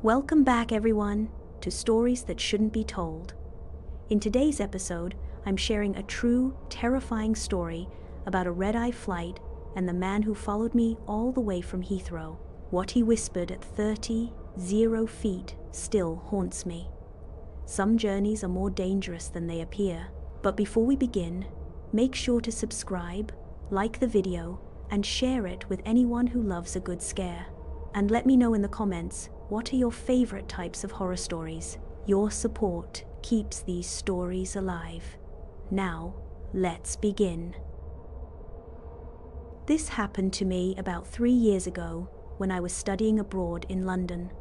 Welcome back, everyone, to Stories That Shouldn't Be Told. In today's episode, I'm sharing a true, terrifying story about a red-eye flight and the man who followed me all the way from Heathrow. What he whispered at 30 feet still haunts me. Some journeys are more dangerous than they appear. But before we begin, make sure to subscribe, like the video, and share it with anyone who loves a good scare. And let me know in the comments, what are your favorite types of horror stories? Your support keeps these stories alive. Now, let's begin. This happened to me about 3 years ago when I was studying abroad in London.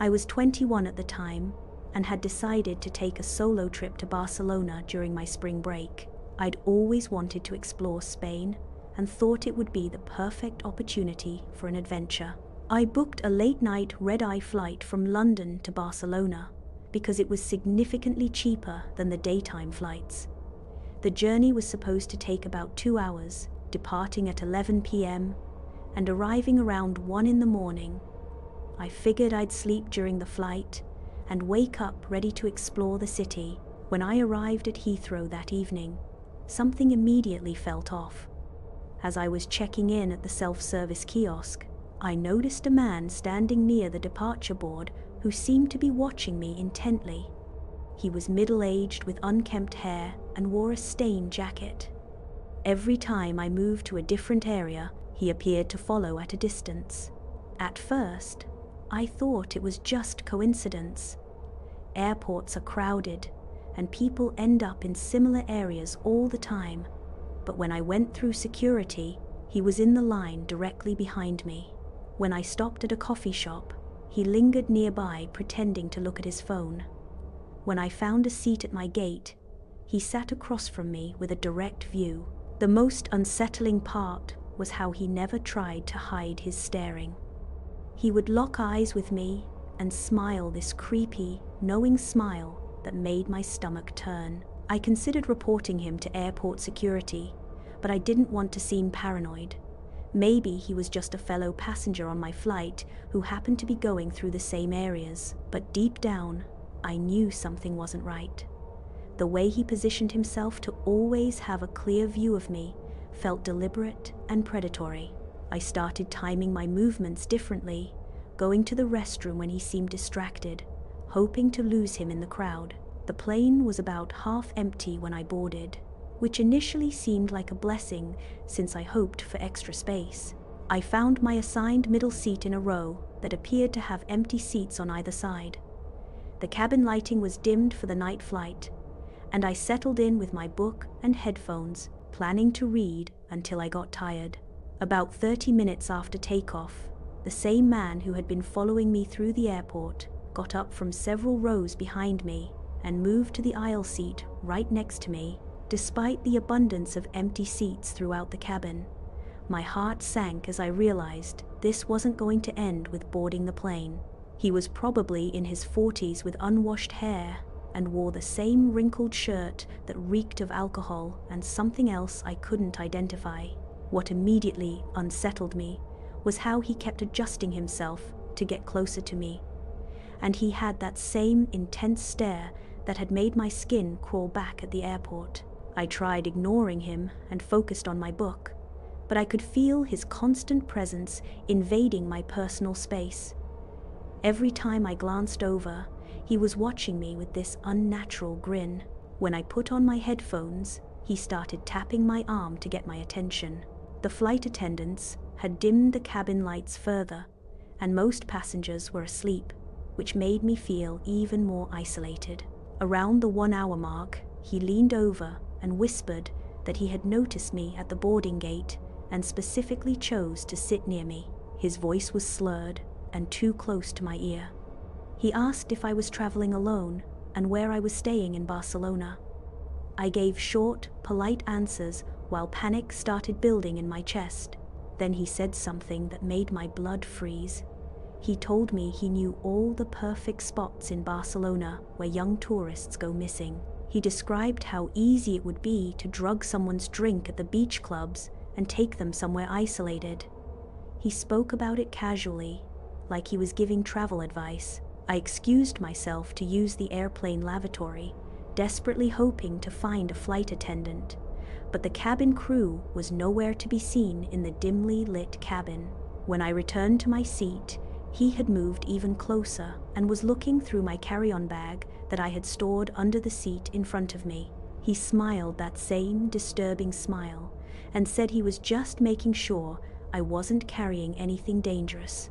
I was 21 at the time and had decided to take a solo trip to Barcelona during my spring break. I'd always wanted to explore Spain and thought it would be the perfect opportunity for an adventure. I booked a late-night red-eye flight from London to Barcelona because it was significantly cheaper than the daytime flights. The journey was supposed to take about 2 hours, departing at 11 p.m. and arriving around 1 in the morning. I figured I'd sleep during the flight and wake up ready to explore the city. When I arrived at Heathrow that evening, something immediately felt off. As I was checking in at the self-service kiosk, I noticed a man standing near the departure board who seemed to be watching me intently. He was middle-aged with unkempt hair and wore a stained jacket. Every time I moved to a different area, he appeared to follow at a distance. At first, I thought it was just coincidence. Airports are crowded, and people end up in similar areas all the time. But when I went through security, he was in the line directly behind me. When I stopped at a coffee shop, he lingered nearby pretending to look at his phone. When I found a seat at my gate, he sat across from me with a direct view. The most unsettling part was how he never tried to hide his staring. He would lock eyes with me and smile this creepy, knowing smile that made my stomach turn. I considered reporting him to airport security, but I didn't want to seem paranoid. Maybe he was just a fellow passenger on my flight who happened to be going through the same areas. But deep down, I knew something wasn't right. The way he positioned himself to always have a clear view of me felt deliberate and predatory. I started timing my movements differently, going to the restroom when he seemed distracted, hoping to lose him in the crowd. The plane was about half empty when I boarded, which initially seemed like a blessing since I hoped for extra space. I found my assigned middle seat in a row that appeared to have empty seats on either side. The cabin lighting was dimmed for the night flight, and I settled in with my book and headphones, planning to read until I got tired. About 30 minutes after takeoff, the same man who had been following me through the airport got up from several rows behind me and moved to the aisle seat right next to me. Despite the abundance of empty seats throughout the cabin, my heart sank as I realized this wasn't going to end with boarding the plane. He was probably in his 40s with unwashed hair and wore the same wrinkled shirt that reeked of alcohol and something else I couldn't identify. What immediately unsettled me was how he kept adjusting himself to get closer to me. And he had that same intense stare that had made my skin crawl back at the airport. I tried ignoring him and focused on my book, but I could feel his constant presence invading my personal space. Every time I glanced over, he was watching me with this unnatural grin. When I put on my headphones, he started tapping my arm to get my attention. The flight attendants had dimmed the cabin lights further, and most passengers were asleep, which made me feel even more isolated. Around the 1 hour mark, he leaned over and whispered that he had noticed me at the boarding gate and specifically chose to sit near me. His voice was slurred and too close to my ear. He asked if I was traveling alone and where I was staying in Barcelona. I gave short, polite answers while panic started building in my chest. Then he said something that made my blood freeze. He told me he knew all the perfect spots in Barcelona where young tourists go missing. He described how easy it would be to drug someone's drink at the beach clubs and take them somewhere isolated. He spoke about it casually, like he was giving travel advice. I excused myself to use the airplane lavatory, desperately hoping to find a flight attendant, but the cabin crew was nowhere to be seen in the dimly lit cabin. When I returned to my seat, he had moved even closer and was looking through my carry-on bag that I had stored under the seat in front of me. He smiled that same disturbing smile and said he was just making sure I wasn't carrying anything dangerous.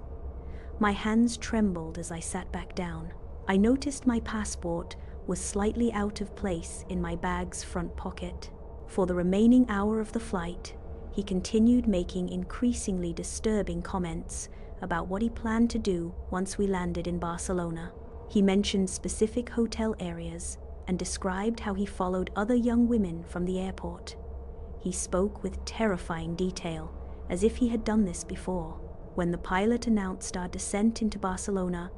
My hands trembled as I sat back down. I noticed my passport was slightly out of place in my bag's front pocket. For the remaining hour of the flight, he continued making increasingly disturbing comments about what he planned to do once we landed in Barcelona. He mentioned specific hotel areas and described how he followed other young women from the airport. He spoke with terrifying detail, as if he had done this before. When the pilot announced our descent into Barcelona,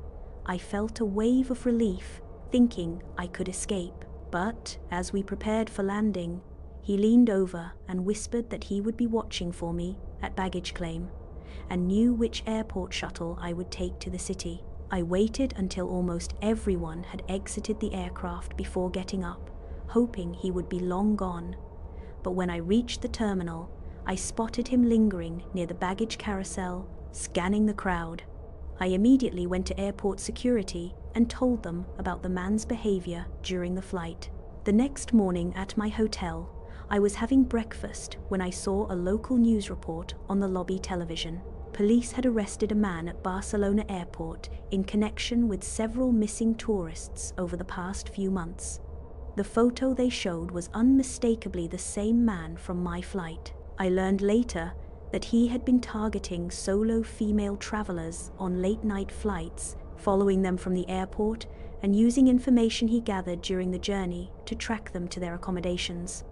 I felt a wave of relief, thinking I could escape. But as we prepared for landing, he leaned over and whispered that he would be watching for me at baggage claim and knew which airport shuttle I would take to the city. I waited until almost everyone had exited the aircraft before getting up, hoping he would be long gone. But when I reached the terminal, I spotted him lingering near the baggage carousel, scanning the crowd. I immediately went to airport security and told them about the man's behavior during the flight. The next morning at my hotel, I was having breakfast when I saw a local news report on the lobby television. Police had arrested a man at Barcelona airport in connection with several missing tourists over the past few months. The photo they showed was unmistakably the same man from my flight. I learned later that he had been targeting solo female travelers on late-night flights, following them from the airport and using information he gathered during the journey to track them to their accommodations.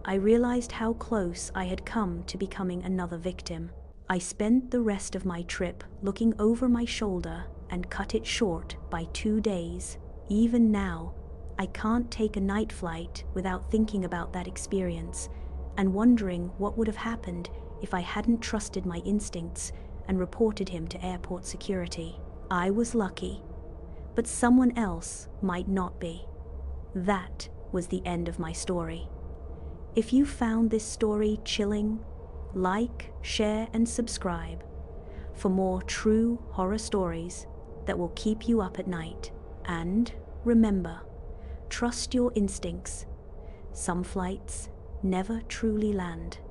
I realized how close I had come to becoming another victim. I spent the rest of my trip looking over my shoulder and cut it short by 2 days. Even now, I can't take a night flight without thinking about that experience and wondering what would have happened if I hadn't trusted my instincts and reported him to airport security. I was lucky, but someone else might not be. That was the end of my story. If you found this story chilling, like, share, and subscribe for more true horror stories that will keep you up at night. And remember, trust your instincts. Some flights never truly land.